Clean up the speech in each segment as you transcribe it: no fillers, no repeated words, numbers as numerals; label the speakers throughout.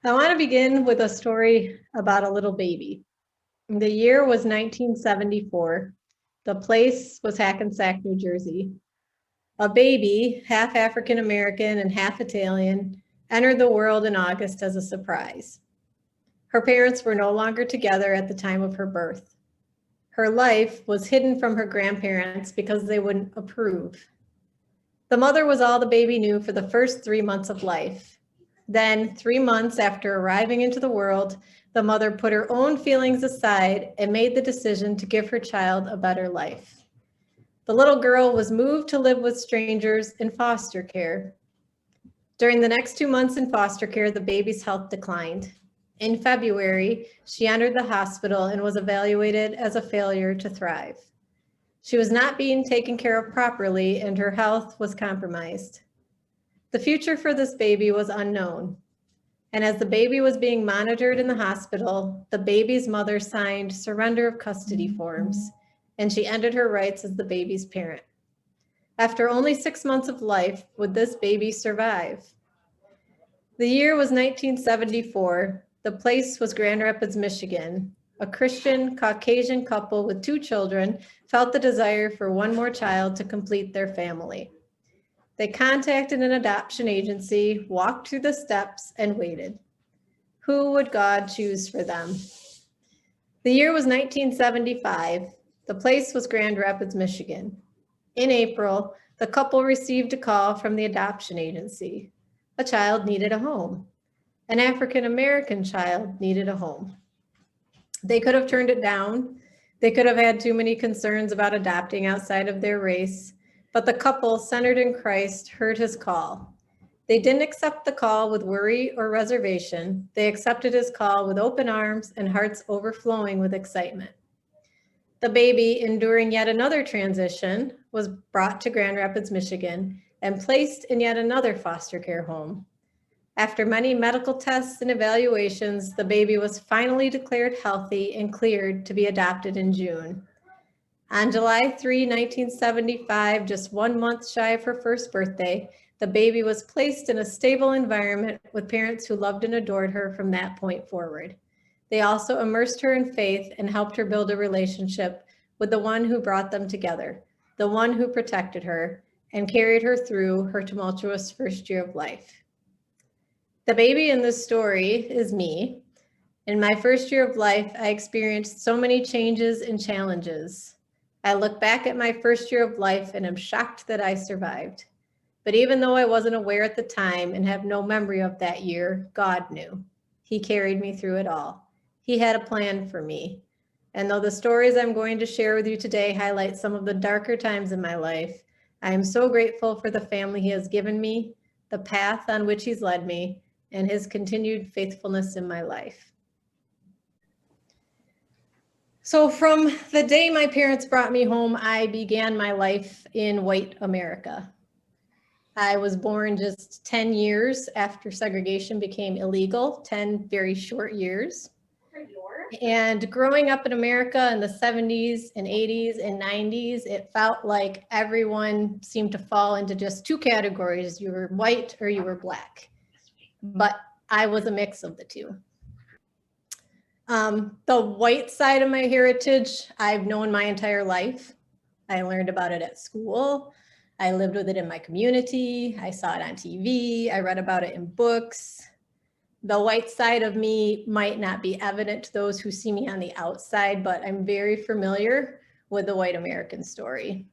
Speaker 1: I want to begin with a story about a little baby. The year was 1974. The place was Hackensack, New Jersey. A baby, half African American and half Italian, entered the world in August as a surprise. Her parents were no longer together at the time of her birth. Her life was hidden from her grandparents because they wouldn't approve. The mother was all the baby knew for the first 3 months of life. Then, 3 months after arriving into the world, the mother put her own feelings aside and made the decision to give her child a better life. The little girl was moved to live with strangers in foster care. During the next 2 months in foster care, the baby's health declined. In February, she entered the hospital and was evaluated as a failure to thrive. She was not being taken care of properly and her health was compromised. The future for this baby was unknown. And as the baby was being monitored in the hospital, the baby's mother signed surrender of custody forms, and she ended her rights as the baby's parent. After only 6 months of life, would this baby survive? The year was 1974. The place was Grand Rapids, Michigan. A Christian Caucasian couple with 2 children felt the desire for one more child to complete their family. They contacted an adoption agency, walked through the steps, and waited. Who would God choose for them? The year was 1975. The place was Grand Rapids, Michigan. In April, the couple received a call from the adoption agency. A child needed a home. An African American child needed a home. They could have turned it down. They could have had too many concerns about adopting outside of their race. But the couple, centered in Christ, heard his call. They didn't accept the call with worry or reservation. They accepted his call with open arms and hearts overflowing with excitement. The baby, enduring yet another transition, was brought to Grand Rapids, Michigan, and placed in yet another foster care home. After many medical tests and evaluations, the baby was finally declared healthy and cleared to be adopted in June. On July 3, 1975, just 1 month shy of her first birthday, the baby was placed in a stable environment with parents who loved and adored her from that point forward. They also immersed her in faith and helped her build a relationship with the one who brought them together, the one who protected her and carried her through her tumultuous first year of life. The baby in this story is me. In my first year of life, I experienced so many changes and challenges. I look back at my first year of life and am shocked that I survived. But even though I wasn't aware at the time and have no memory of that year, God knew. He carried me through it all. He had a plan for me. And though the stories I'm going to share with you today highlight some of the darker times in my life, I am so grateful for the family He has given me, the path on which He's led me, and His continued faithfulness in my life. So from the day my parents brought me home, I began my life in white America. I was born just 10 years after segregation became illegal, 10 very short years. And growing up in America in the 70s and 80s and 90s, it felt like everyone seemed to fall into just 2 categories. You were white or you were Black. But I was a mix of the 2. The white side of my heritage, I've known my entire life. I learned about it at school. I lived with it in my community. I saw it on TV. I read about it in books. The white side of me might not be evident to those who see me on the outside, but I'm very familiar with the white American story.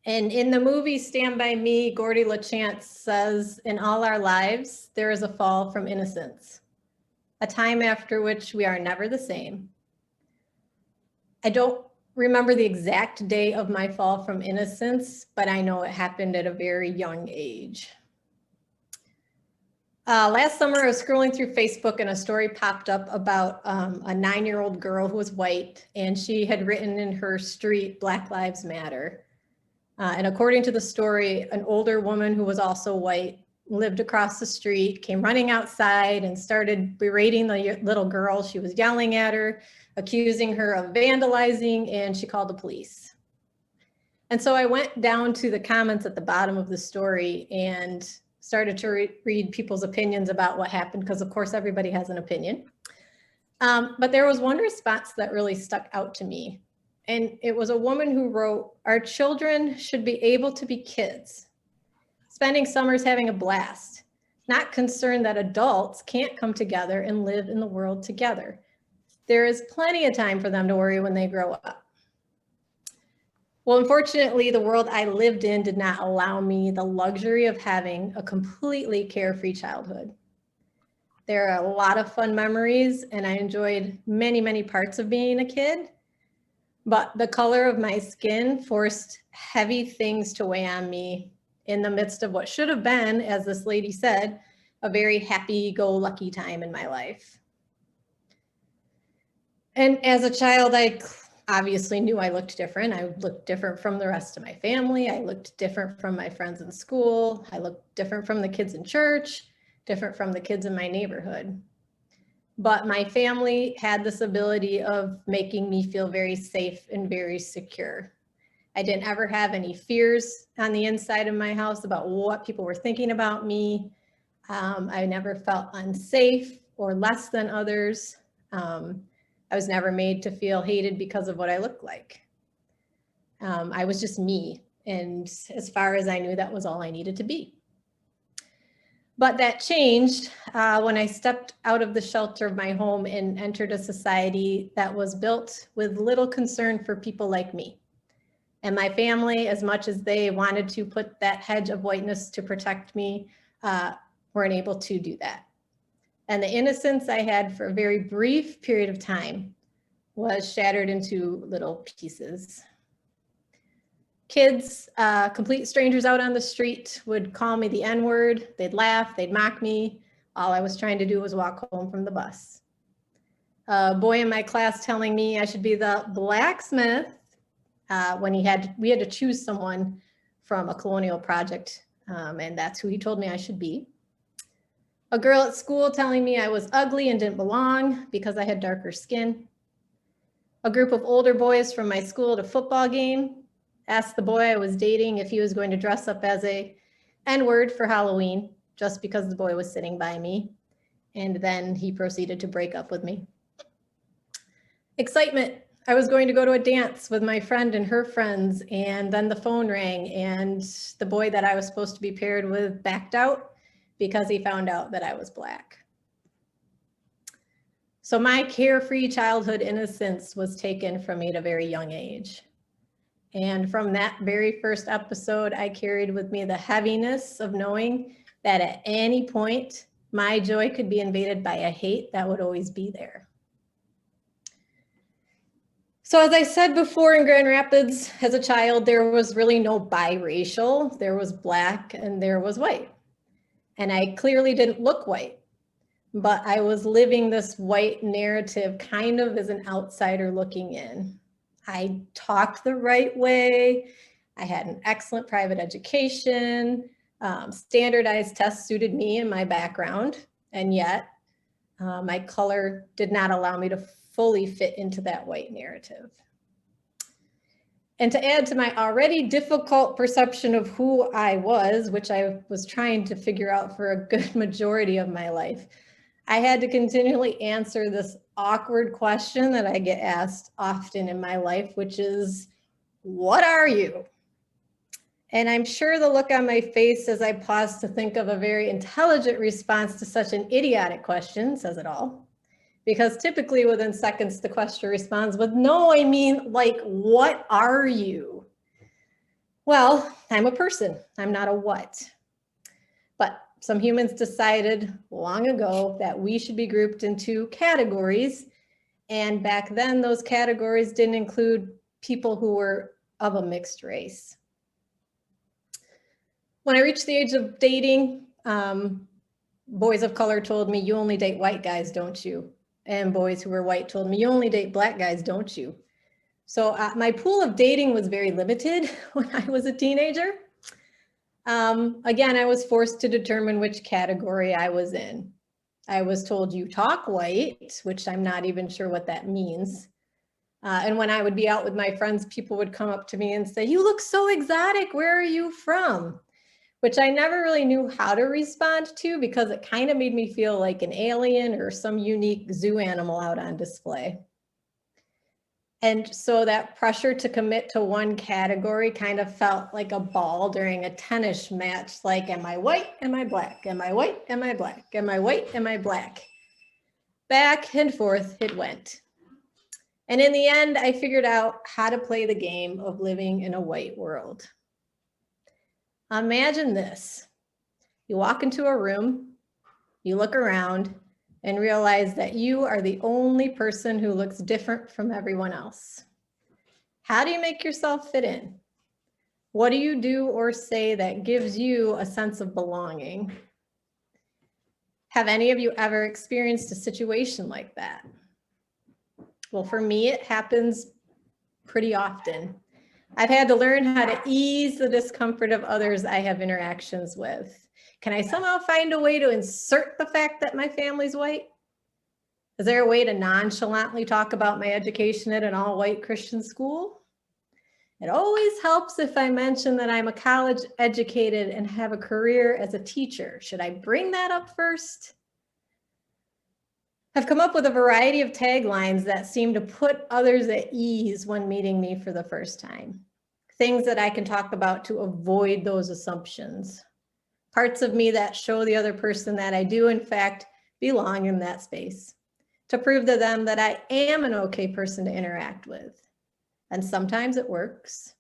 Speaker 1: And in the movie Stand By Me, Gordy LaChance says, in all our lives, there is a fall from innocence, a time after which we are never the same. I don't remember the exact day of my fall from innocence, but I know it happened at a very young age. Last summer, I was scrolling through Facebook and a story popped up about a 9-year-old girl who was white, and she had written in her street, Black Lives Matter. And according to the story, an older woman who was also white lived across the street, came running outside and started berating the little girl. She was yelling at her, accusing her of vandalizing, and she called the police. And so I went down to the comments at the bottom of the story, and started to read people's opinions about what happened, because of course everybody has an opinion. But there was one response that really stuck out to me. And it was a woman who wrote, "Our children should be able to be kids, spending summers having a blast, not concerned that adults can't come together and live in the world together. There is plenty of time for them to worry when they grow up." Well, unfortunately, the world I lived in did not allow me the luxury of having a completely carefree childhood. There are a lot of fun memories, and I enjoyed many, many parts of being a kid, but the color of my skin forced heavy things to weigh on me in the midst of what should have been, as this lady said, a very happy-go-lucky time in my life. And as a child, I obviously knew I looked different. I looked different from the rest of my family. I looked different from my friends in school. I looked different from the kids in church, different from the kids in my neighborhood. But my family had this ability of making me feel very safe and very secure. I didn't ever have any fears on the inside of my house about what people were thinking about me. I never felt unsafe or less than others. I was never made to feel hated because of what I looked like. I was just me. And as far as I knew, that was all I needed to be. But that changed when I stepped out of the shelter of my home and entered a society that was built with little concern for people like me. And my family, as much as they wanted to put that hedge of whiteness to protect me, weren't able to do that. And the innocence I had for a very brief period of time was shattered into little pieces. Kids, complete strangers out on the street, would call me the N-word. They'd laugh, they'd mock me. All I was trying to do was walk home from the bus. A boy in my class telling me I should be the blacksmith when we had to choose someone from a colonial project, and that's who he told me I should be. A girl at school telling me I was ugly and didn't belong because I had darker skin. A group of older boys from my school at a football game asked the boy I was dating if he was going to dress up as a N-word for Halloween just because the boy was sitting by me. And then he proceeded to break up with me. Excitement. I was going to go to a dance with my friend and her friends, and then the phone rang and the boy that I was supposed to be paired with backed out because he found out that I was Black. So my carefree childhood innocence was taken from me at a very young age. And from that very first episode, I carried with me the heaviness of knowing that at any point, my joy could be invaded by a hate that would always be there. So as I said before, in Grand Rapids, as a child, there was really no biracial. There was Black and there was white. And I clearly didn't look white, but I was living this white narrative kind of as an outsider looking in. I talked the right way. I had an excellent private education. Standardized tests suited me and my background. And yet my color did not allow me to fully fit into that white narrative. And to add to my already difficult perception of who I was, which I was trying to figure out for a good majority of my life, I had to continually answer this awkward question that I get asked often in my life, which is, what are you? And I'm sure the look on my face as I pause to think of a very intelligent response to such an idiotic question says it all. Because typically within seconds, the question responds with, no, I mean, like, what are you? Well, I'm a person. I'm not a what. But some humans decided long ago that we should be grouped into categories. And back then, those categories didn't include people who were of a mixed race. When I reached the age of dating, boys of color told me, you only date white guys, don't you? And boys who were white told me, you only date Black guys, don't you? So my pool of dating was very limited when I was a teenager. Again, I was forced to determine which category I was in. I was told you talk white, which I'm not even sure what that means. And when I would be out with my friends, people would come up to me and say, you look so exotic, where are you from? which I never really knew how to respond to because it kind of made me feel like an alien or some unique zoo animal out on display. And so that pressure to commit to one category kind of felt like a ball during a tennis match, like, am I white? Am I black? Am I white? Am I black? Am I white? Am I black? Back and forth it went. And in the end, I figured out how to play the game of living in a white world. Imagine this. You walk into a room, you look around, and realize that you are the only person who looks different from everyone else. How do you make yourself fit in? What do you do or say that gives you a sense of belonging? Have any of you ever experienced a situation like that? Well, for me, it happens pretty often. I've had to learn how to ease the discomfort of others I have interactions with. Can I somehow find a way to insert the fact that my family's white? Is there a way to nonchalantly talk about my education at an all-white Christian school? It always helps if I mention that I'm a college educated and have a career as a teacher. Should I bring that up first? I've come up with a variety of taglines that seem to put others at ease when meeting me for the first time. Things that I can talk about to avoid those assumptions. Parts of me that show the other person that I do, in fact, belong in that space. To prove to them that I am an okay person to interact with. And sometimes it works.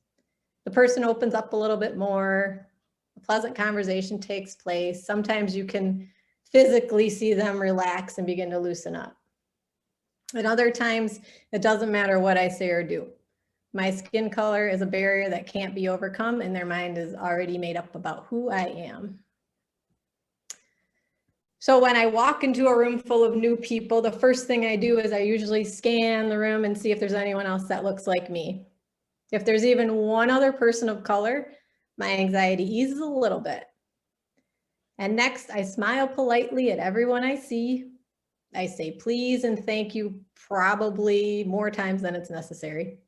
Speaker 1: The person opens up a little bit more, a pleasant conversation takes place. Sometimes you can physically see them relax and begin to loosen up. And other times, it doesn't matter what I say or do. My skin color is a barrier that can't be overcome, and their mind is already made up about who I am. So when I walk into a room full of new people, the first thing I do is I usually scan the room and see if there's anyone else that looks like me. If there's even one other person of color, my anxiety eases a little bit. And next, I smile politely at everyone I see. I say please and thank you probably more times than it's necessary.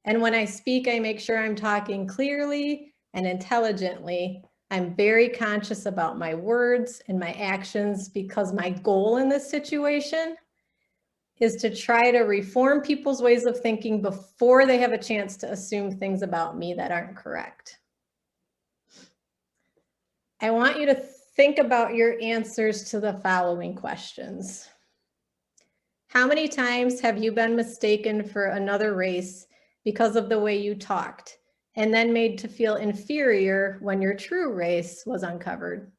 Speaker 1: And when I speak, I make sure I'm talking clearly and intelligently. I'm very conscious about my words and my actions because my goal in this situation is to try to reform people's ways of thinking before they have a chance to assume things about me that aren't correct. I want you to think about your answers to the following questions. How many times have you been mistaken for another race because of the way you talked, and then made to feel inferior when your true race was uncovered?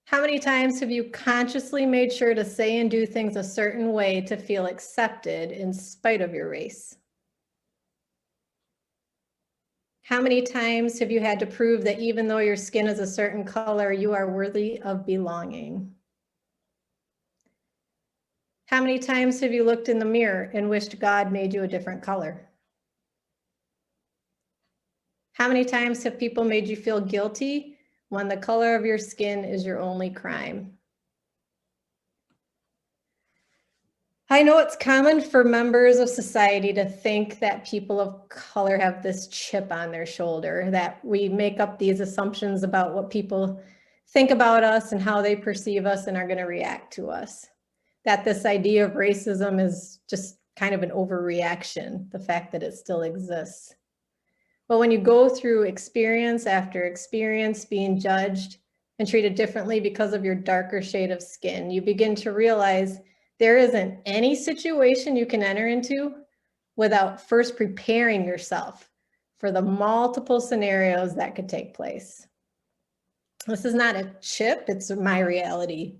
Speaker 1: How many times have you consciously made sure to say and do things a certain way to feel accepted in spite of your race? How many times have you had to prove that even though your skin is a certain color, you are worthy of belonging? How many times have you looked in the mirror and wished God made you a different color? How many times have people made you feel guilty when the color of your skin is your only crime? I know it's common for members of society to think that people of color have this chip on their shoulder, that we make up these assumptions about what people think about us and how they perceive us and are going to react to us. That this idea of racism is just kind of an overreaction, the fact that it still exists. But when you go through experience after experience being judged and treated differently because of your darker shade of skin, you begin to realize there isn't any situation you can enter into without first preparing yourself for the multiple scenarios that could take place. This is not a chip, it's my reality.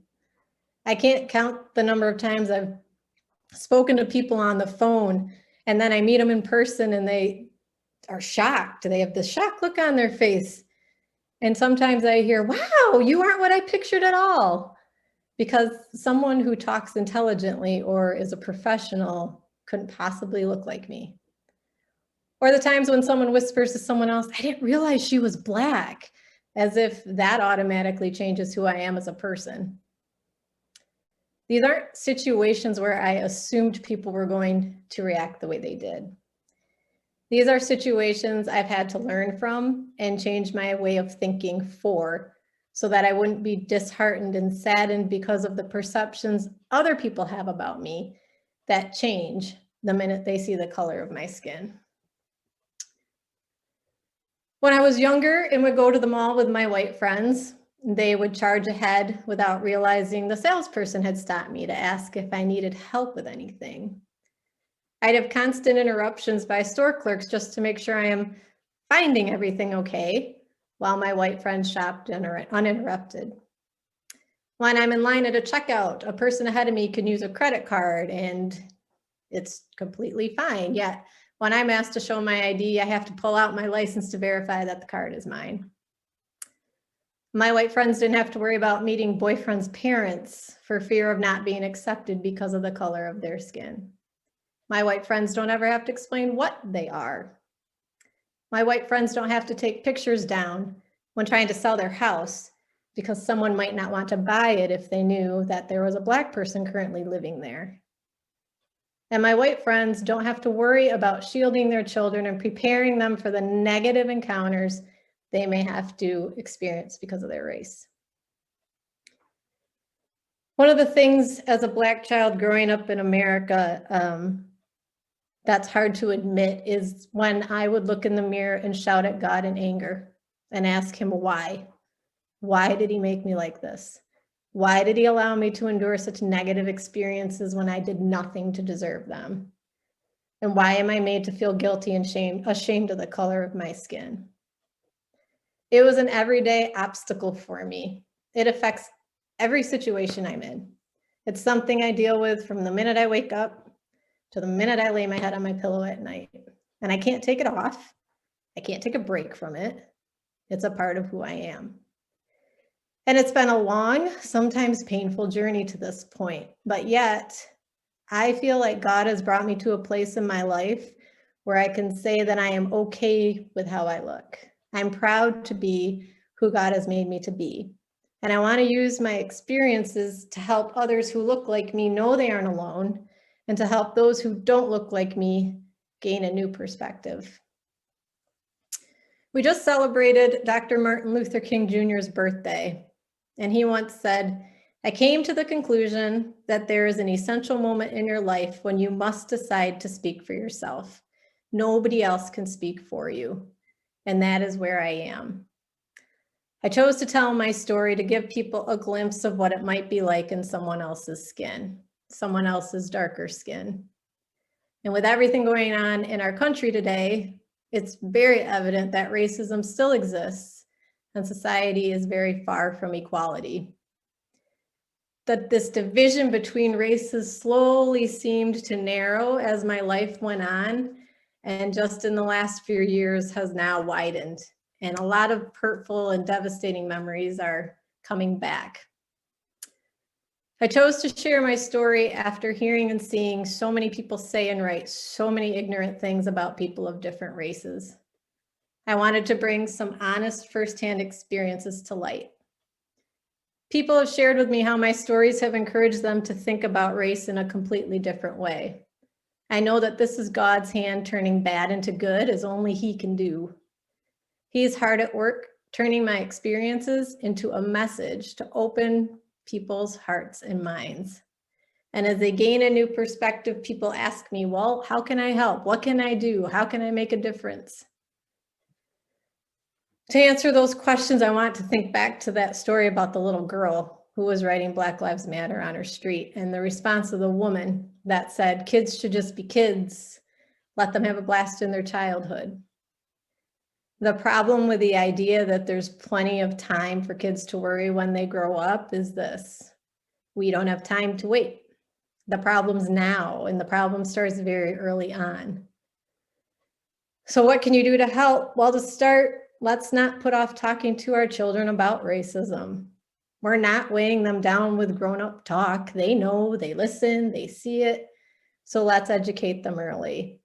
Speaker 1: I can't count the number of times I've spoken to people on the phone and then I meet them in person and they are shocked. They have this shock look on their face. And sometimes I hear, wow, you aren't what I pictured at all. Because someone who talks intelligently or is a professional couldn't possibly look like me. Or the times when someone whispers to someone else, I didn't realize she was Black, as if that automatically changes who I am as a person. These aren't situations where I assumed people were going to react the way they did. These are situations I've had to learn from and change my way of thinking for, so that I wouldn't be disheartened and saddened because of the perceptions other people have about me that change the minute they see the color of my skin. When I was younger and would go to the mall with my white friends, they would charge ahead without realizing the salesperson had stopped me to ask if I needed help with anything. I'd have constant interruptions by store clerks just to make sure I am finding everything okay, while my white friends shopped uninterrupted. When I'm in line at a checkout, a person ahead of me can use a credit card and it's completely fine. Yet when I'm asked to show my ID, I have to pull out my license to verify that the card is mine. My white friends didn't have to worry about meeting boyfriend's parents for fear of not being accepted because of the color of their skin. My white friends don't ever have to explain what they are. My white friends don't have to take pictures down when trying to sell their house because someone might not want to buy it if they knew that there was a Black person currently living there. And my white friends don't have to worry about shielding their children and preparing them for the negative encounters they may have to experience because of their race. One of the things as a Black child growing up in America that's hard to admit is when I would look in the mirror and shout at God in anger and ask him why. Why did he make me like this? Why did he allow me to endure such negative experiences when I did nothing to deserve them? And why am I made to feel guilty and ashamed of the color of my skin? It was an everyday obstacle for me. It affects every situation I'm in. It's something I deal with from the minute I wake up to the minute I lay my head on my pillow at night. And I can't take it off. I can't take a break from it. It's a part of who I am. And it's been a long, sometimes painful journey to this point, but yet I feel like God has brought me to a place in my life where I can say that I am okay with how I look. I'm proud to be who God has made me to be. And I want to use my experiences to help others who look like me know they aren't alone, and to help those who don't look like me gain a new perspective. We just celebrated Dr. Martin Luther King Jr.'s birthday, and he once said, "I came to the conclusion that there is an essential moment in your life when you must decide to speak for yourself. Nobody else can speak for you, and that is where I am." I chose to tell my story to give people a glimpse of what it might be like in someone else's skin, someone else's darker skin. And with everything going on in our country today, it's very evident that racism still exists and society is very far from equality. That this division between races slowly seemed to narrow as my life went on, and just in the last few years has now widened. And a lot of hurtful and devastating memories are coming back. I chose to share my story after hearing and seeing so many people say and write so many ignorant things about people of different races. I wanted to bring some honest firsthand experiences to light. People have shared with me how my stories have encouraged them to think about race in a completely different way. I know that this is God's hand turning bad into good as only He can do. He is hard at work turning my experiences into a message to open people's hearts and minds. And as they gain a new perspective, people ask me, well, how can I help? What can I do? How can I make a difference? To answer those questions, I want to think back to that story about the little girl who was writing Black Lives Matter on her street, and the response of the woman that said, kids should just be kids. Let them have a blast in their childhood. The problem with the idea that there's plenty of time for kids to worry when they grow up is this: we don't have time to wait. The problem's now, and the problem starts very early on. So what can you do to help? Well, to start, let's not put off talking to our children about racism. We're not weighing them down with grown-up talk. They know, they listen, they see it. So let's educate them early.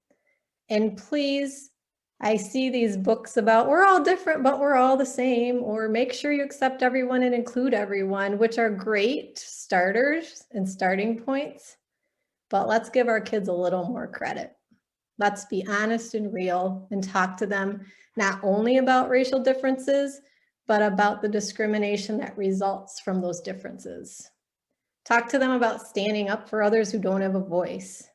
Speaker 1: And please, I see these books about we're all different, but we're all the same, or make sure you accept everyone and include everyone, which are great starters and starting points, but let's give our kids a little more credit. Let's be honest and real and talk to them not only about racial differences, but about the discrimination that results from those differences. Talk to them about standing up for others who don't have a voice.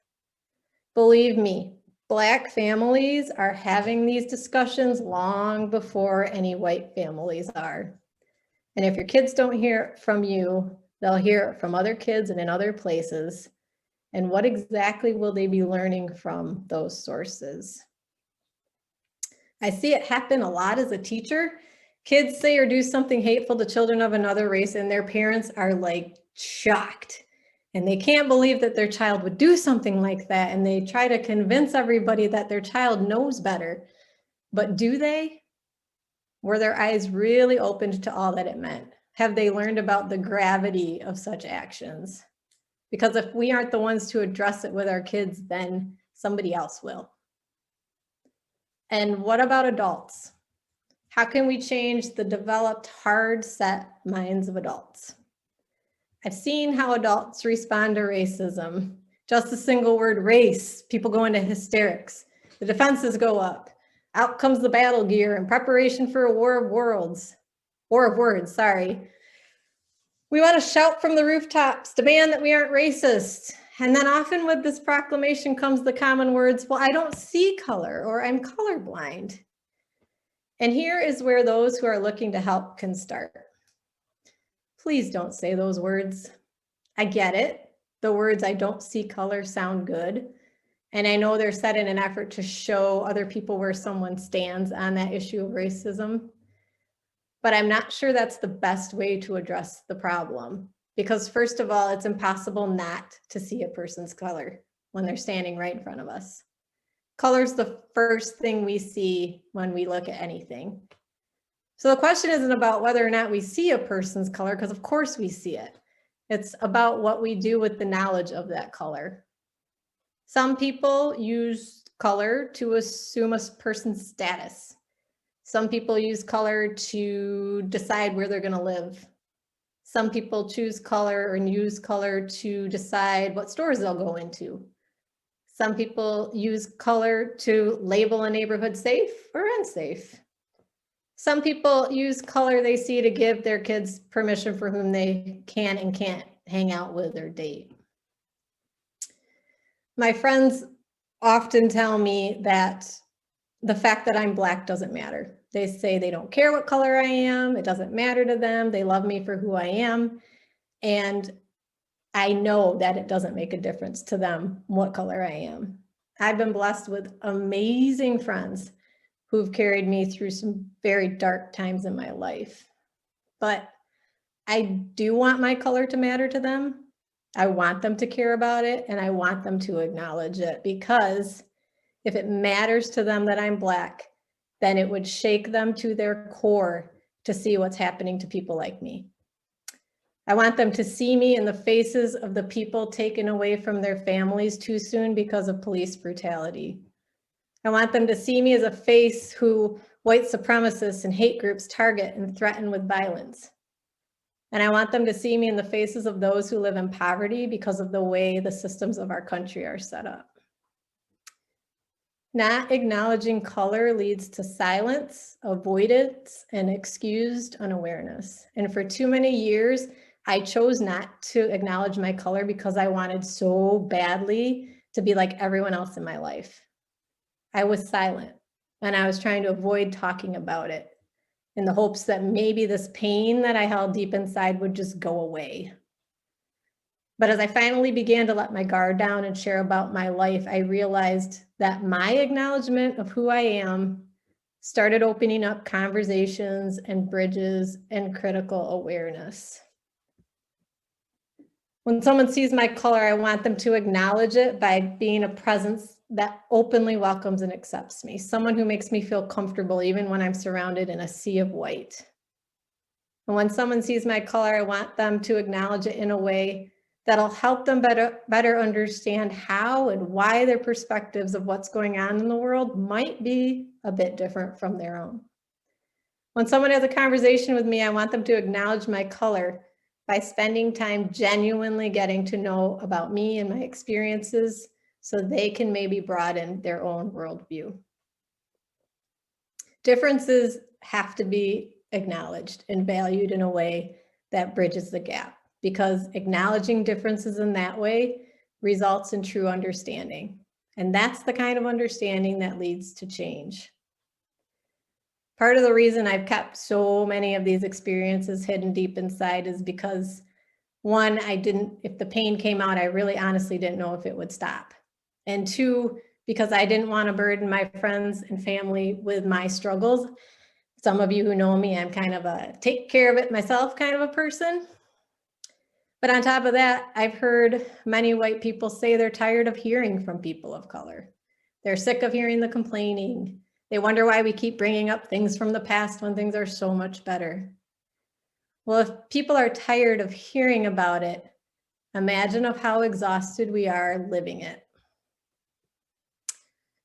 Speaker 1: Believe me, Black families are having these discussions long before any white families are. And if your kids don't hear it from you, they'll hear it from other kids and in other places. And what exactly will they be learning from those sources? I see it happen a lot as a teacher. Kids say or do something hateful to children of another race, and their parents are like shocked. And they can't believe that their child would do something like that. And they try to convince everybody that their child knows better. But do they? Were their eyes really opened to all that it meant? Have they learned about the gravity of such actions? Because if we aren't the ones to address it with our kids, then somebody else will. And what about adults? How can we change the developed, hard set minds of adults? I've seen how adults respond to racism. Just a single word, race, people go into hysterics. The defenses go up. Out comes the battle gear in preparation for a war of words. We want to shout from the rooftops, demand that we aren't racist. And then often with this proclamation comes the common words, well, I don't see color, or I'm colorblind. And here is where those who are looking to help can start. Please don't say those words. I get it. The words I don't see color sound good. And I know they're said in an effort to show other people where someone stands on that issue of racism. But I'm not sure that's the best way to address the problem. Because first of all, it's impossible not to see a person's color when they're standing right in front of us. Color's the first thing we see when we look at anything. So the question isn't about whether or not we see a person's color, because of course we see it. It's about what we do with the knowledge of that color. Some people use color to assume a person's status. Some people use color to decide where they're going to live. Some people choose color and use color to decide what stores they'll go into. Some people use color to label a neighborhood safe or unsafe. Some people use color they see to give their kids permission for whom they can and can't hang out with or date. My friends often tell me that the fact that I'm Black doesn't matter. They say they don't care what color I am. It doesn't matter to them. They love me for who I am. And I know that it doesn't make a difference to them what color I am. I've been blessed with amazing friends who've carried me through some very dark times in my life. But I do want my color to matter to them. I want them to care about it, and I want them to acknowledge it, because if it matters to them that I'm Black, then it would shake them to their core to see what's happening to people like me. I want them to see me in the faces of the people taken away from their families too soon because of police brutality. I want them to see me as a face who white supremacists and hate groups target and threaten with violence. And I want them to see me in the faces of those who live in poverty because of the way the systems of our country are set up. Not acknowledging color leads to silence, avoidance, and excused unawareness. And for too many years, I chose not to acknowledge my color because I wanted so badly to be like everyone else in my life. I was silent, and I was trying to avoid talking about it in the hopes that maybe this pain that I held deep inside would just go away. But as I finally began to let my guard down and share about my life, I realized that my acknowledgement of who I am started opening up conversations and bridges and critical awareness. When someone sees my color, I want them to acknowledge it by being a presence that openly welcomes and accepts me, someone who makes me feel comfortable even when I'm surrounded in a sea of white. And when someone sees my color, I want them to acknowledge it in a way that'll help them better understand how and why their perspectives of what's going on in the world might be a bit different from their own. When someone has a conversation with me, I want them to acknowledge my color by spending time genuinely getting to know about me and my experiences so they can maybe broaden their own worldview. Differences have to be acknowledged and valued in a way that bridges the gap, because acknowledging differences in that way results in true understanding. And that's the kind of understanding that leads to change. Part of the reason I've kept so many of these experiences hidden deep inside is because, one, if the pain came out, I really honestly didn't know if it would stop. And two, because I didn't want to burden my friends and family with my struggles. Some of you who know me, I'm kind of a take care of it myself kind of a person. But on top of that, I've heard many white people say they're tired of hearing from people of color. They're sick of hearing the complaining. They wonder why we keep bringing up things from the past when things are so much better. Well, if people are tired of hearing about it, imagine of how exhausted we are living it.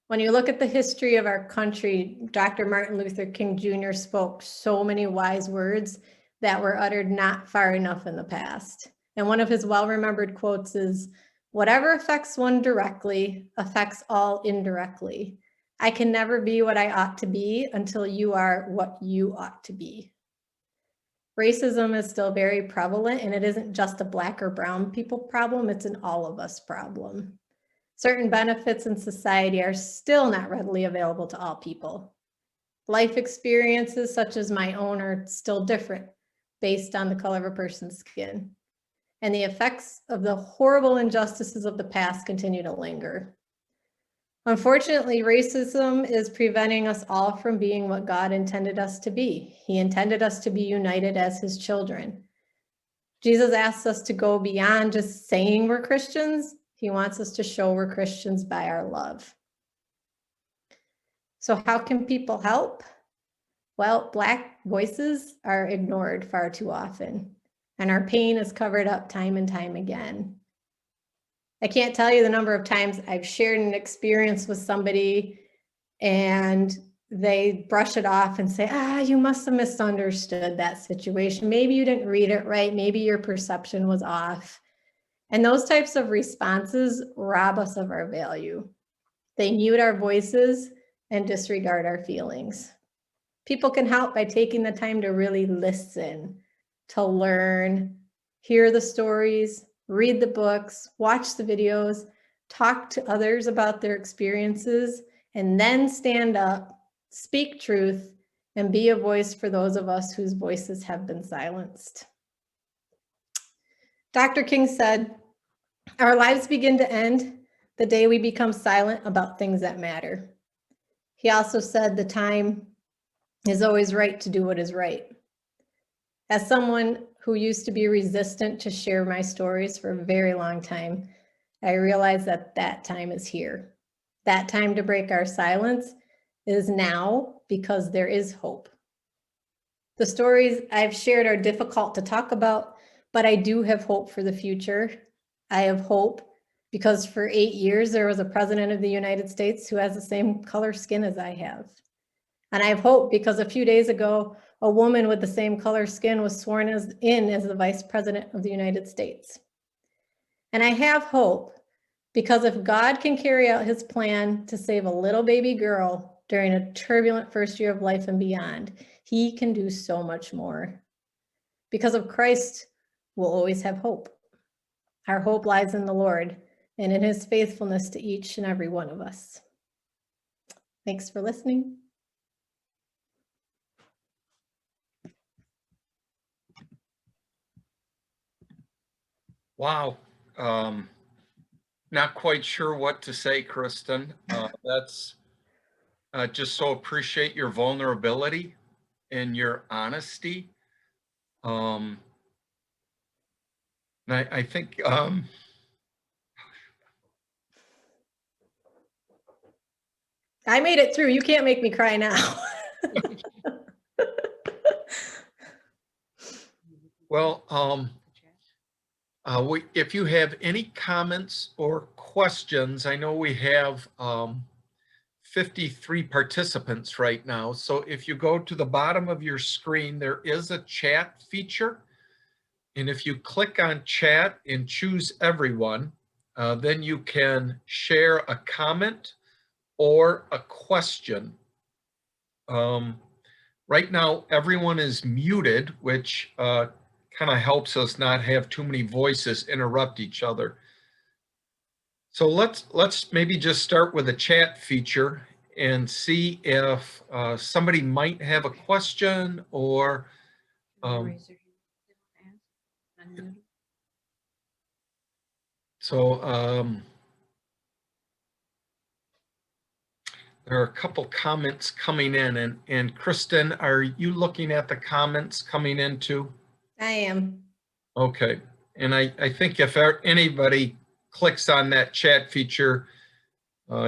Speaker 1: When you look at the history of our country, Dr. Martin Luther King Jr. spoke so many wise words that were uttered not far enough in the past. And one of his well-remembered quotes is, "Whatever affects one directly affects all indirectly. I can never be what I ought to be until you are what you ought to be." Racism is still very prevalent, and it isn't just a Black or brown people problem, it's an all of us problem. Certain benefits in society are still not readily available to all people. Life experiences such as my own are still different based on the color of a person's skin. And the effects of the horrible injustices of the past continue to linger. Unfortunately, racism is preventing us all from being what God intended us to be. He intended us to be united as his children. Jesus asks us to go beyond just saying we're Christians. He wants us to show we're Christians by our love. So how can people help? Well, Black voices are ignored far too often, and our pain is covered up time and time again. I can't tell you the number of times I've shared an experience with somebody and they brush it off and say, you must have misunderstood that situation. Maybe you didn't read it right. Maybe your perception was off. And those types of responses rob us of our value. They mute our voices and disregard our feelings. People can help by taking the time to really listen, to learn, hear the stories, read the books, watch the videos, talk to others about their experiences, and then stand up, speak truth, and be a voice for those of us whose voices have been silenced. Dr. King said, "Our lives begin to end the day we become silent about things that matter." He also said, "The time is always right to do what is right." As someone who used to be resistant to share my stories for a very long time, I realized that that time is here. That time to break our silence is now, because there is hope. The stories I've shared are difficult to talk about, but I do have hope for the future. I have hope because for 8 years, there was a president of the United States who has the same color skin as I have. And I have hope because a few days ago, a woman with the same color skin was sworn in as the Vice President of the United States. And I have hope because if God can carry out his plan to save a little baby girl during a turbulent first year of life and beyond, he can do so much more. Because of Christ, we'll always have hope. Our hope lies in the Lord and in his faithfulness to each and every one of us. Thanks for listening.
Speaker 2: Wow. Not quite sure what to say, Kristin. That's just so appreciate your vulnerability and your honesty. And I think
Speaker 1: I made it through. You can't make me cry now.
Speaker 2: well, if you have any comments or questions, I know we have 53 participants right now. So if you go to the bottom of your screen, there is a chat feature. And if you click on chat and choose everyone, then you can share a comment or a question. Right now, everyone is muted, which kind of helps us not have too many voices interrupt each other. So let's maybe just start with a chat feature and see if somebody might have a question or there are a couple comments coming in, and Kristin, are you looking at the comments coming in too?
Speaker 1: I am.
Speaker 2: Okay, and I think if anybody clicks on that chat feature,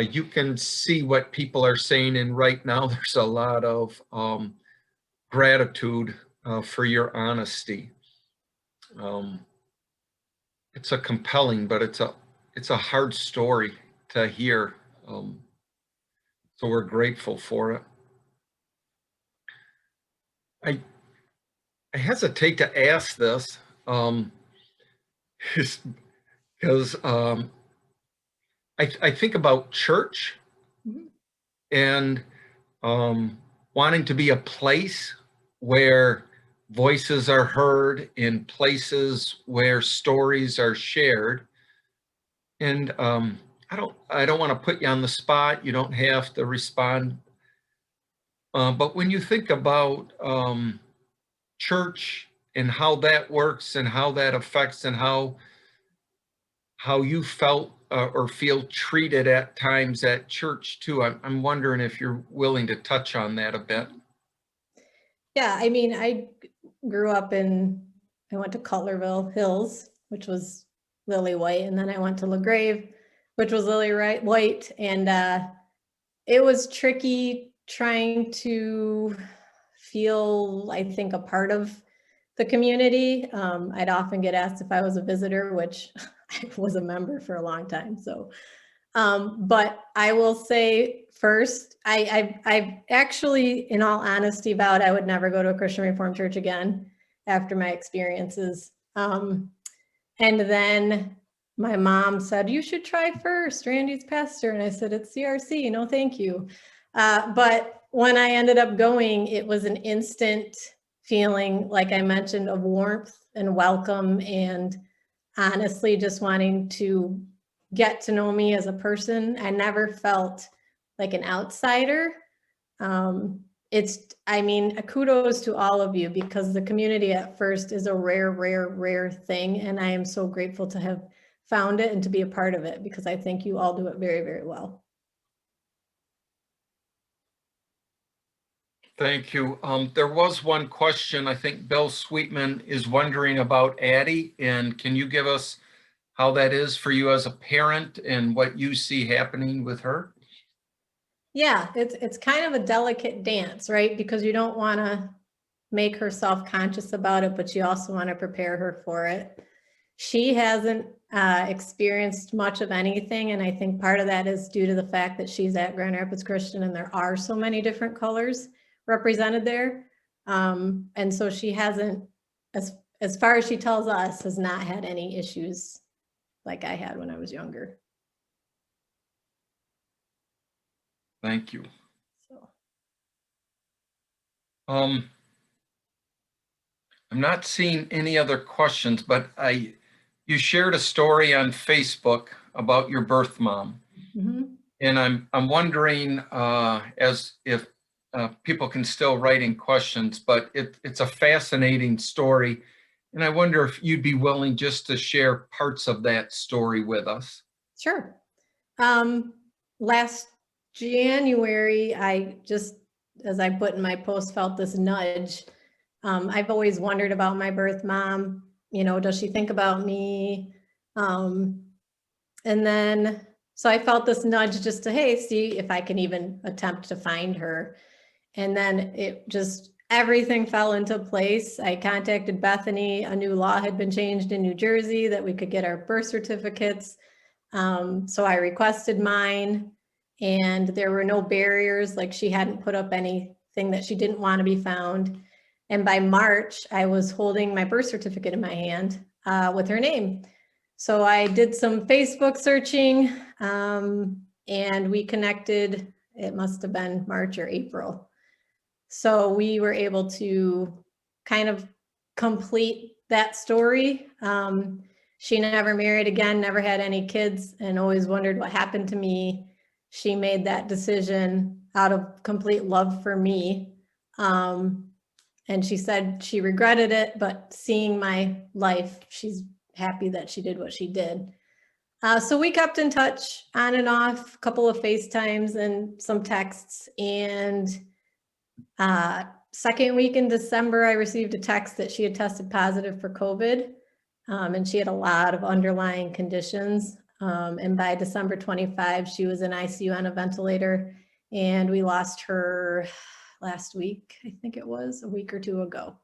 Speaker 2: you can see what people are saying, and right now there's a lot of gratitude for your honesty. It's a compelling, but it's a hard story to hear. So we're grateful for it. I hesitate to ask this because I think about church and wanting to be a place where voices are heard, in places where stories are shared. And I don't want to put you on the spot. You don't have to respond. But when you think about church and how that works and how that affects and how you felt or feel treated at times at church too, I'm wondering if you're willing to touch on that a bit.
Speaker 1: Yeah, I mean, I grew up I went to Cutlerville Hills, which was Lily White, and then I went to LaGrave, which was Lily White, and it was tricky trying to feel, I think, a part of the community. I'd often get asked if I was a visitor, which I was a member for a long time. So, but I will say first, I've actually, in all honesty, vowed I would never go to a Christian Reformed church again after my experiences. And then my mom said, you should try first. Randy's pastor. And I said, it's CRC. No, thank you. But when I ended up going, it was an instant feeling, like I mentioned, of warmth and welcome, and honestly just wanting to get to know me as a person. I never felt like an outsider. I mean, kudos to all of you, because the community at First is a rare, rare, rare thing. And I am so grateful to have found it and to be a part of it, because I think you all do it very, very well.
Speaker 2: Thank you. There was one question. I think Bill Sweetman is wondering about Addie, and can you give us how that is for you as a parent and what you see happening with her?
Speaker 1: Yeah, it's kind of a delicate dance, right? Because you don't want to make her self-conscious about it, but you also want to prepare her for it. She hasn't experienced much of anything, and I think part of that is due to the fact that she's at Grand Rapids Christian and there are so many different colors represented there. And so she hasn't, as far as she tells us, has not had any issues like I had when I was younger.
Speaker 2: Thank you.
Speaker 1: So.
Speaker 2: I'm not seeing any other questions, but you shared a story on Facebook about your birth mom. Mm-hmm. And I'm wondering as if people can still write in questions, but it's a fascinating story. And I wonder if you'd be willing just to share parts of that story with us.
Speaker 1: Sure. Last January, I just, as I put in my post, felt this nudge. I've always wondered about my birth mom. You know, does she think about me? And then, so I felt this nudge just to, hey, see if I can even attempt to find her. And then it just, everything fell into place. I contacted Bethany. A new law had been changed in New Jersey that we could get our birth certificates. So I requested mine, and there were no barriers, like she hadn't put up anything that she didn't want to be found. And by March, I was holding my birth certificate in my hand with her name. So I did some Facebook searching, and we connected. It must have been March or April. So we were able to kind of complete that story. She never married again, never had any kids, and always wondered what happened to me. She made that decision out of complete love for me. And she said she regretted it, but seeing my life, she's happy that she did what she did. So we kept in touch on and off, a couple of FaceTimes and some texts. And second week in December, I received a text that she had tested positive for COVID. And she had a lot of underlying conditions. And by December 25, she was in ICU on a ventilator, and we lost her last week. I think it was a week or two ago.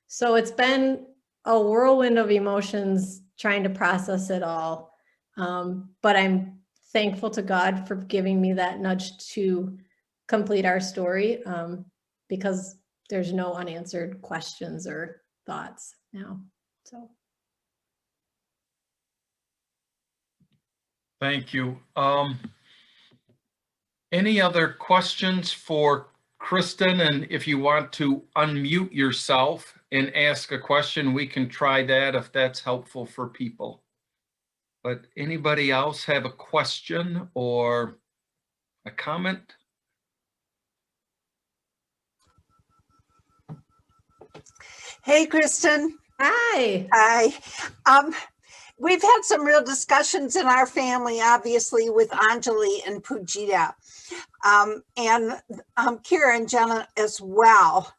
Speaker 1: So it's been a whirlwind of emotions trying to process it all. But I'm thankful to God for giving me that nudge to complete our story, because there's no unanswered questions or thoughts now. So.
Speaker 2: Thank you. Any other questions for Kristin? And if you want to unmute yourself and ask a question, we can try that if that's helpful for people. But anybody else have a question or a comment?
Speaker 3: Hey, Kristin.
Speaker 1: Hi.
Speaker 3: Hi. We've had some real discussions in our family, obviously, with Anjali and Pujita, and Kira and Jenna as well.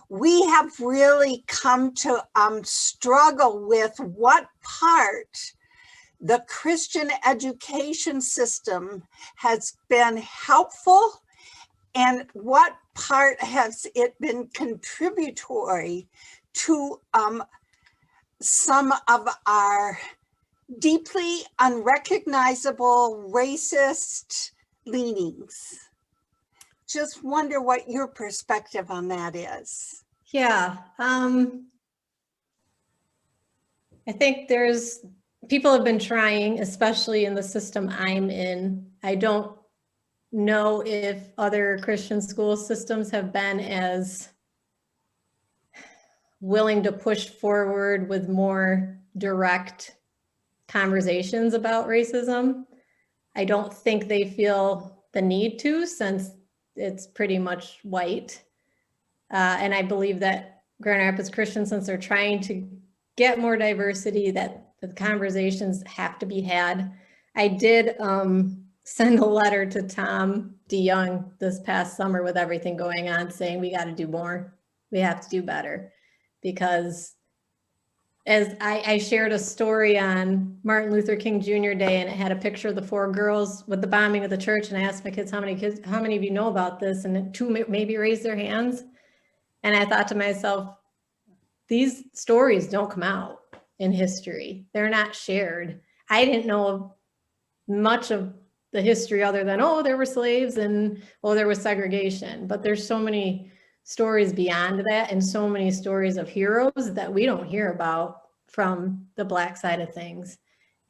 Speaker 3: We have really come to struggle with what part the Christian education system has been helpful and what part has it been contributory to some of our deeply unrecognizable racist leanings. Just wonder what your perspective on that is.
Speaker 1: Yeah, I think people have been trying, especially in the system I'm in. I don't know if other Christian school systems have been as willing to push forward with more direct conversations about racism. I don't think they feel the need to, since it's pretty much white. And I believe that Grand Rapids Christian, since they're trying to get more diversity, that the conversations have to be had. I did send a letter to Tom DeYoung this past summer with everything going on, saying we got to do more. We have to do better. Because as I shared a story on Martin Luther King Jr. Day, and it had a picture of the 4 girls with the bombing of the church, and I asked my kids, how many of you know about this? And 2 maybe raised their hands. And I thought to myself, these stories don't come out in history. They're not shared. I didn't know much of the history other than, oh, there were slaves and, oh, there was segregation. But there's so many stories beyond that, and so many stories of heroes that we don't hear about from the Black side of things.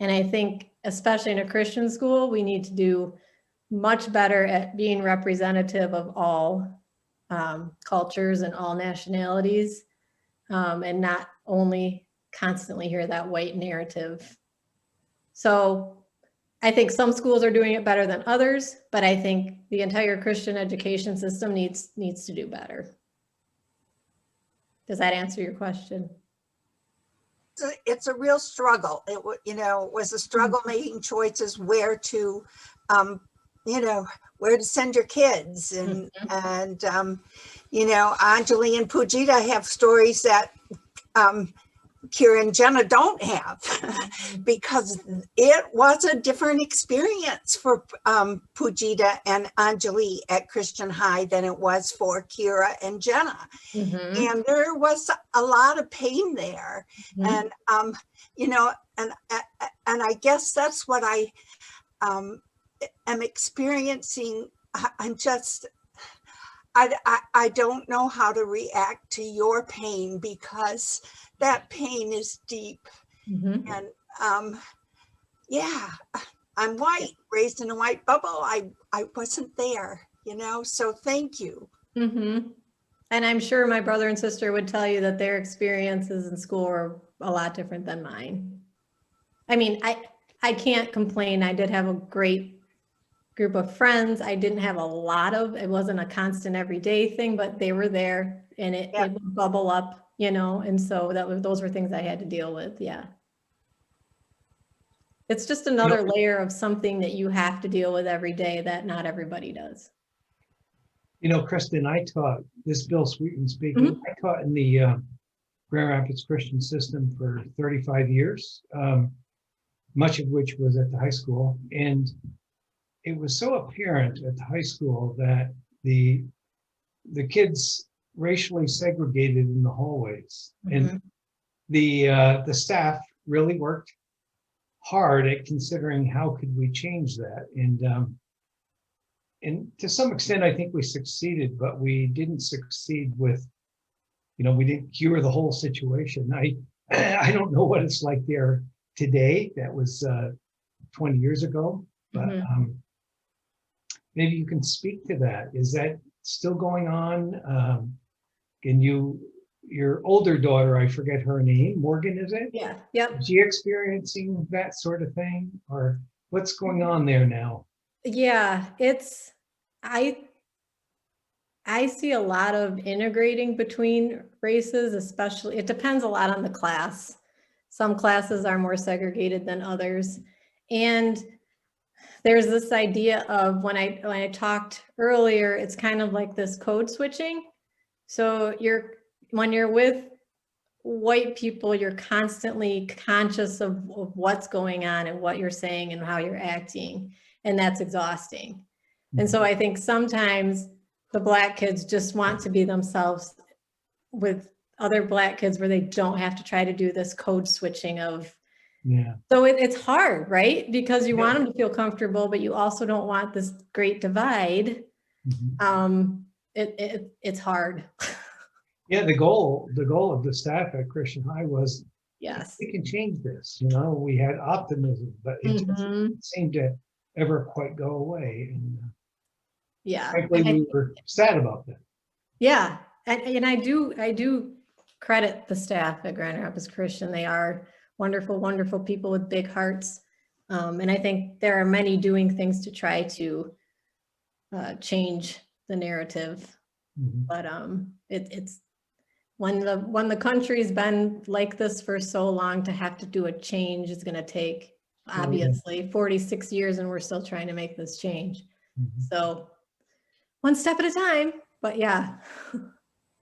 Speaker 1: And I think, especially in a Christian school, we need to do much better at being representative of all cultures and all nationalities, and not only constantly hear that white narrative. So I think some schools are doing it better than others, but I think the entire Christian education system needs to do better. Does that answer your question?
Speaker 3: It's a real struggle. It was a struggle making choices where to, where to send your kids, and Anjali and Pujita have stories that Kira and Jenna don't have, because it was a different experience for Pujita and Anjali at Christian High than it was for Kira and Jenna. And there was a lot of pain there. And, and I guess that's what I am experiencing. I don't know how to react to your pain, because that pain is deep. And Yeah, I'm white, raised in a white bubble. I wasn't there, so thank you.
Speaker 1: Mm-hmm. And I'm sure my brother and sister would tell you that their experiences in school are a lot different than mine. I mean, I can't complain. I did have a great group of friends. I didn't have a lot of, it wasn't a constant everyday thing, but they were there and it would bubble up, and so those were things I had to deal with. Yeah. It's just another layer of something that you have to deal with every day that not everybody does.
Speaker 4: Kristin, I taught, this is Bill Sweeten speaking, I taught in the Grand Rapids Christian system for 35 years, much of which was at the high school. And it was so apparent at the high school that the kids racially segregated in the hallways. And the staff really worked hard at considering how could we change that. And to some extent, I think we succeeded, but we didn't succeed with, we didn't cure the whole situation. I don't know what it's like there today. That was 20 years ago, but maybe you can speak to that. Is that still going on? Can your older daughter, I forget her name, Morgan, is it?
Speaker 1: Yeah. Yep.
Speaker 4: Is she experiencing that sort of thing, or what's going on there now?
Speaker 1: Yeah, I see a lot of integrating between races, especially, it depends a lot on the class. Some classes are more segregated than others. And there's this idea of when I talked earlier, it's kind of like this code switching. So when you're with white people, you're constantly conscious of what's going on and what you're saying and how you're acting. And that's exhausting. And so I think sometimes the Black kids just want to be themselves with other Black kids where they don't have to try to do this code switching of, so it's hard, right? Because you want them to feel comfortable, but you also don't want this great divide. It's hard.
Speaker 4: Yeah, the goal of the staff at Christian High was,
Speaker 1: yes,
Speaker 4: we can change this. We had optimism, but it didn't seem to ever quite go away. And frankly, we were sad about that.
Speaker 1: Yeah, and I do credit the staff at Grand Rapids Christian. They are wonderful, wonderful people with big hearts, and I think there are many doing things to try to change the narrative. But it's when the country's been like this for so long, to have to do a change is going to take obviously 46 years, and we're still trying to make this change. So one step at a time. But yeah,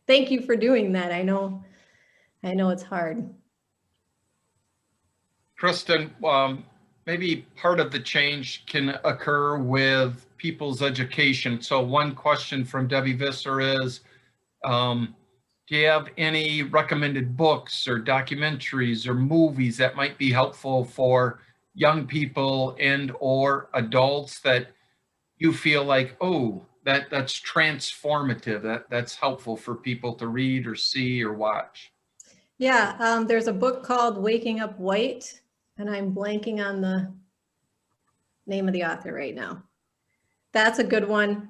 Speaker 1: thank you for doing that. I know it's hard.
Speaker 2: Kristin, maybe part of the change can occur with people's education. So one question from Debbie Visser is, do you have any recommended books or documentaries or movies that might be helpful for young people and or adults that you feel like, oh, that's transformative, that's helpful for people to read or see or watch?
Speaker 1: Yeah, there's a book called Waking Up White, and I'm blanking on the name of the author right now. That's a good one.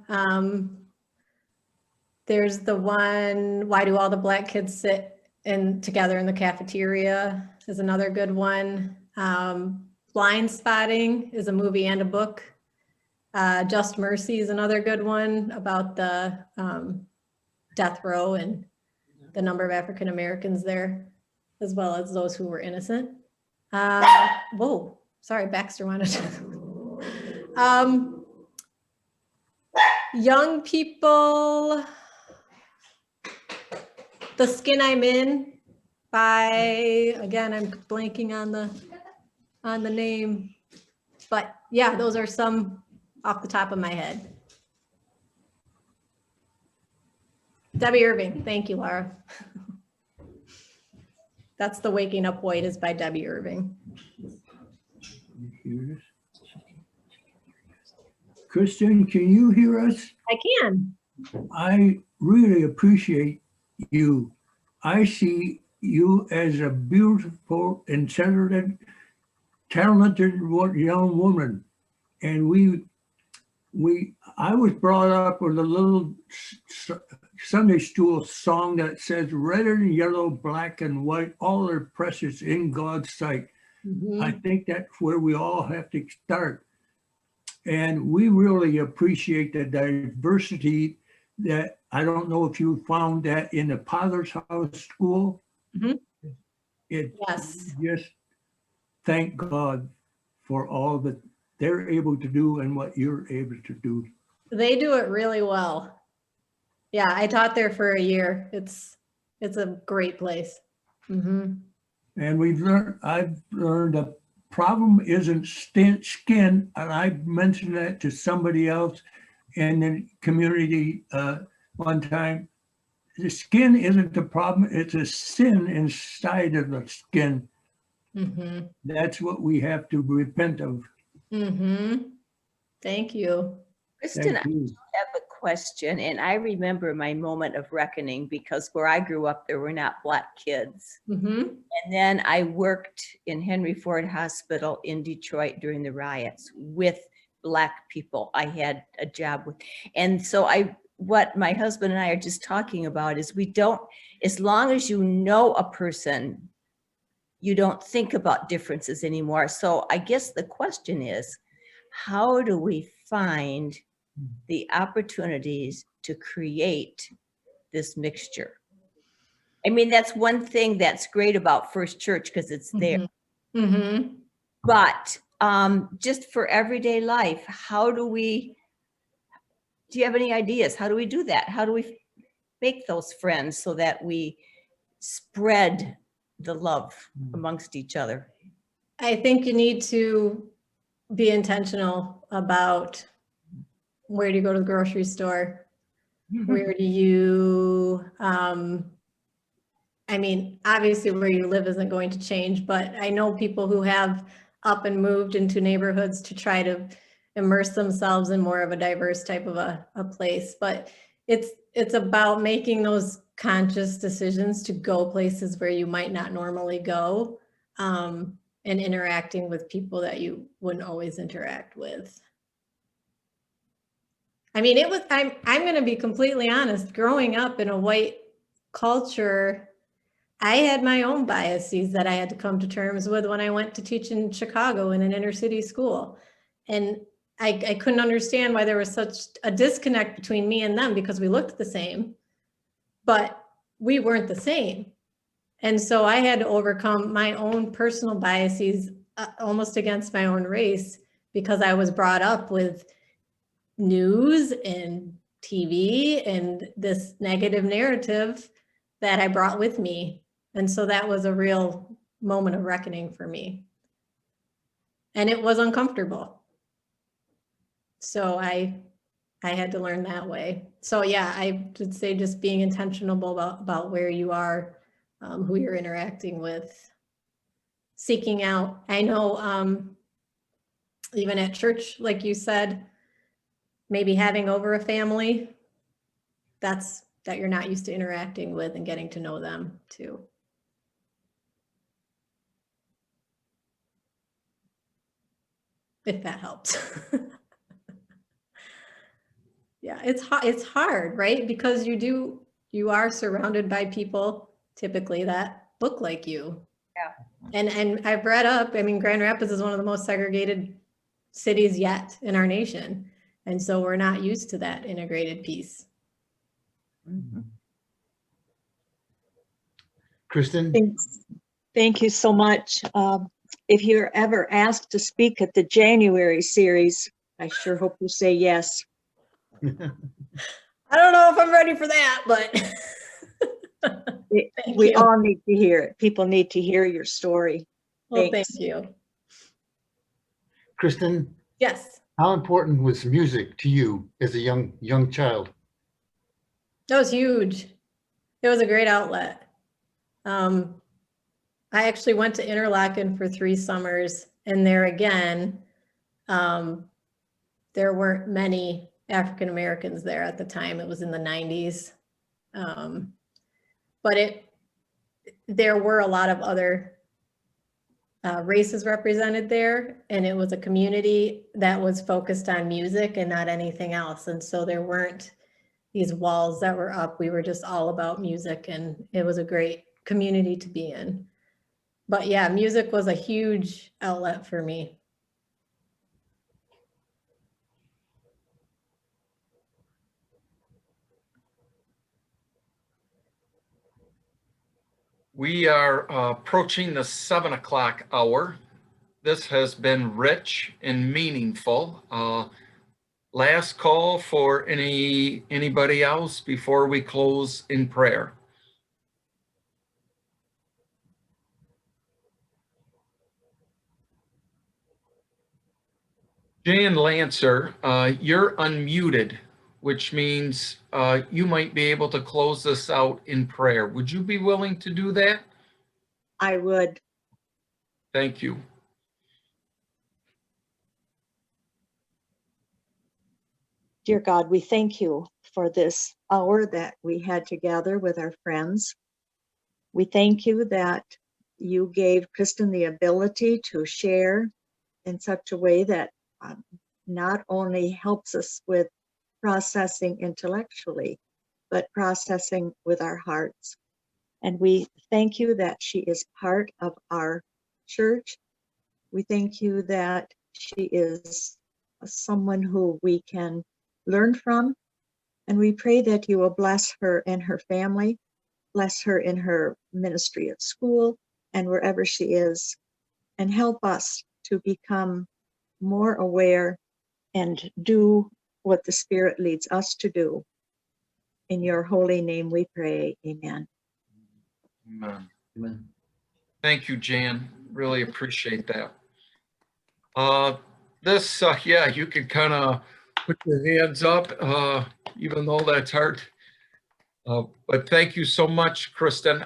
Speaker 1: There's the one, Why Do All the Black Kids Sit Together in the Cafeteria, is another good one. Blind Spotting is a movie and a book. Just Mercy is another good one about the death row and the number of African Americans there, as well as those who were innocent. Whoa, sorry, Baxter wanted to. Young people, The Skin I'm In by, again, I'm blanking on the name, but yeah, those are some off the top of my head. Debbie Irving, thank you, Laura. That's the Waking Up White is by Debbie Irving.
Speaker 5: Kristin, can you hear us?
Speaker 1: I can.
Speaker 5: I really appreciate you. I see you as a beautiful, intelligent, talented young woman. And I was brought up with a little Sunday school song that says, red and yellow, black and white, all are precious in God's sight. I think that's where we all have to start. And we really appreciate the diversity that, I don't know if you found that in the Potter's House School.
Speaker 1: Yes.
Speaker 5: Just thank God for all that they're able to do and what you're able to do.
Speaker 1: They do it really well. Yeah, I taught there for a year. It's a great place.
Speaker 5: And I've learned the problem isn't skin, and I mentioned that to somebody else in the community one time. The skin isn't the problem, it's a sin inside of the skin. That's what we have to repent of.
Speaker 1: Thank you.
Speaker 6: Kristin, I
Speaker 5: Thank you.
Speaker 6: have a question, and I remember my moment of reckoning because where I grew up, there were not Black kids. And then I worked in Henry Ford Hospital in Detroit during the riots with Black people. I had a job with, and so what my husband and I are just talking about is we don't, as long as you know a person, you don't think about differences anymore. So I guess the question is, how do we find the opportunities to create this mixture? I mean, that's one thing that's great about First Church because it's there. But just for everyday life, do you have any ideas? How do we do that? How do we make those friends so that we spread the love amongst each other?
Speaker 1: I think you need to be intentional about where do you go to the grocery store? Where do you, I mean, obviously where you live isn't going to change, but I know people who have up and moved into neighborhoods to try to immerse themselves in more of a diverse type of a place. But it's about making those conscious decisions to go places where you might not normally go, and interacting with people that you wouldn't always interact with. I mean, I'm going to be completely honest, growing up in a white culture, I had my own biases that I had to come to terms with when I went to teach in Chicago in an inner city school. And I couldn't understand why there was such a disconnect between me and them, because we looked the same, but we weren't the same. And so I had to overcome my own personal biases almost against my own race, because I was brought up with news and TV and this negative narrative that I brought with me. And so that was a real moment of reckoning for me. And it was uncomfortable. So I had to learn that way. So yeah, I would say just being intentional about where you are, who you're interacting with, seeking out. I know even at church, like you said, maybe having over a family that you're not used to interacting with and getting to know them too. If that helps. Yeah, it's hard, right? Because you are surrounded by people typically that look like you.
Speaker 6: Yeah.
Speaker 1: And I've read up, I mean, Grand Rapids is one of the most segregated cities yet in our nation. And so we're not used to that integrated piece.
Speaker 2: Kristin?
Speaker 7: Thank you so much. If you're ever asked to speak at the January series, I sure hope you say yes.
Speaker 1: I don't know if I'm ready for that, but
Speaker 7: we all need to hear it. People need to hear your story.
Speaker 1: Well, thank you.
Speaker 2: Kristin?
Speaker 1: Yes.
Speaker 2: How important was music to you as a young child?
Speaker 1: That was huge. It was a great outlet. I actually went to Interlaken for 3 summers, and there again, there weren't many African Americans there at the time. It was in the 90s. But there were a lot of other races represented there, and it was a community that was focused on music and not anything else. And so there weren't these walls that were up. We were just all about music, and it was a great community to be in. But yeah, music was a huge outlet for me.
Speaker 2: We are approaching the 7 o'clock hour. This has been rich and meaningful. Last call for anybody else before we close in prayer. Jan Lancer, you're unmuted, which means you might be able to close this out in prayer. Would you be willing to do that?
Speaker 7: I would.
Speaker 2: Thank you.
Speaker 7: Dear God, we thank you for this hour that we had together with our friends. We thank you that you gave Kristin the ability to share in such a way that not only helps us with processing intellectually, but processing with our hearts. And we thank you that she is part of our church. We thank you that she is someone who we can learn from. And we pray that you will bless her and her family, bless her in her ministry at school and wherever she is, and help us to become more aware and do what the Spirit leads us to do. In your holy name we pray, amen.
Speaker 2: Amen.
Speaker 8: Amen.
Speaker 2: Thank you, Jan. Really appreciate that. Yeah, you can kind of put your hands up, even though that's hard. But thank you so much, Kristin.